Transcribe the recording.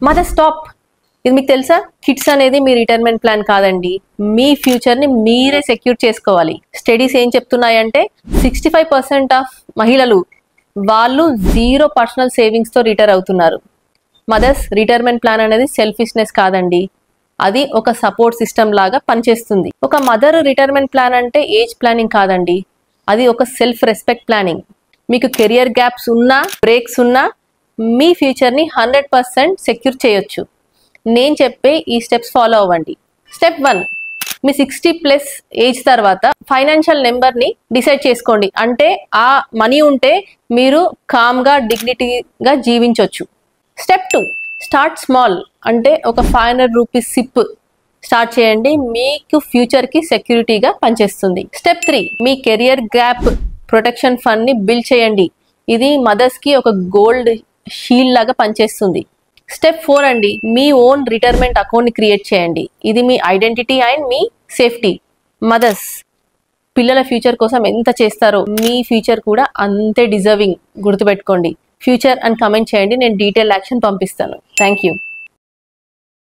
Mother stop. ఇది మీకు తెలుసా, కిడ్స్ అనేది మీ రిటైర్మెంట్ ప్లాన్ కాదండి, మీ ఫ్యూచర్ ని మీరే సెక్యూర్ చేసుకోవాలి. స్టడీస్ ఏం చెప్తున్నాయంటే 65% ఆఫ్ మహిళలు వాళ్ళు 0 పర్సనల్ సేవింగ్స్ తో రిటైర్ అవుతున్నారు. మదర్స్ రిటైర్మెంట్ ప్లాన్ అనేది సెల్ఫిష్నెస్ కాదండి, అది ఒక సపోర్ట్ సిస్టమ్ లాగా పనిచేస్తుంది. ఒక మదర్ రిటైర్మెంట్ ప్లాన్ అంటే ఏజ్ ప్లానింగ్ కాదండి, అది ఒక సెల్ఫ్ రెస్పెక్ట్ ప్లానింగ్. మీకు కెరియర్ గ్యాప్స్ ఉన్నా, బ్రేక్స్ ఉన్నా మీ ఫ్యూచర్ని 100% సెక్యూర్ చేయొచ్చు. నేను చెప్పే ఈ స్టెప్స్ ఫాలో అవ్వండి. స్టెప్ 1, మీ 60+ ఏజ్ తర్వాత ఫైనాన్షియల్ నెంబర్ని డిసైడ్ చేసుకోండి. అంటే ఆ మనీ ఉంటే మీరు కామ్గా డిగ్నిటీగా జీవించవచ్చు. Step 2, start small. అంటే ఒక 500 రూపీస్ సిప్ స్టార్ట్ చేయండి, మీకు ఫ్యూచర్కి సెక్యూరిటీగా పనిచేస్తుంది. స్టెప్ 3, మీ కెరియర్ గ్యాప్ ప్రొటెక్షన్ ఫండ్ ని బిల్డ్ చేయండి. ఇది మదర్స్ కి ఒక గోల్డ్ షీల్డ్ లాగా పనిచేస్తుంది. స్టెప్ 4 అండి, మీ ఓన్ రిటైర్మెంట్ అకౌంట్ ని క్రియేట్ చేయండి. ఇది మీ ఐడెంటిటీ అండ్ మీ సేఫ్టీ. మదర్స్ పిల్లల ఫ్యూచర్ కోసం ఎంత చేస్తారో మీ ఫ్యూచర్ కూడా అంతే డిజర్వింగ్. గుర్తుపెట్టుకోండి. ఫ్యూచర్ అని కమెంట్ చేయండి, నేను డీటెయిల్ యాక్షన్ పంపిస్తాను. Thank you.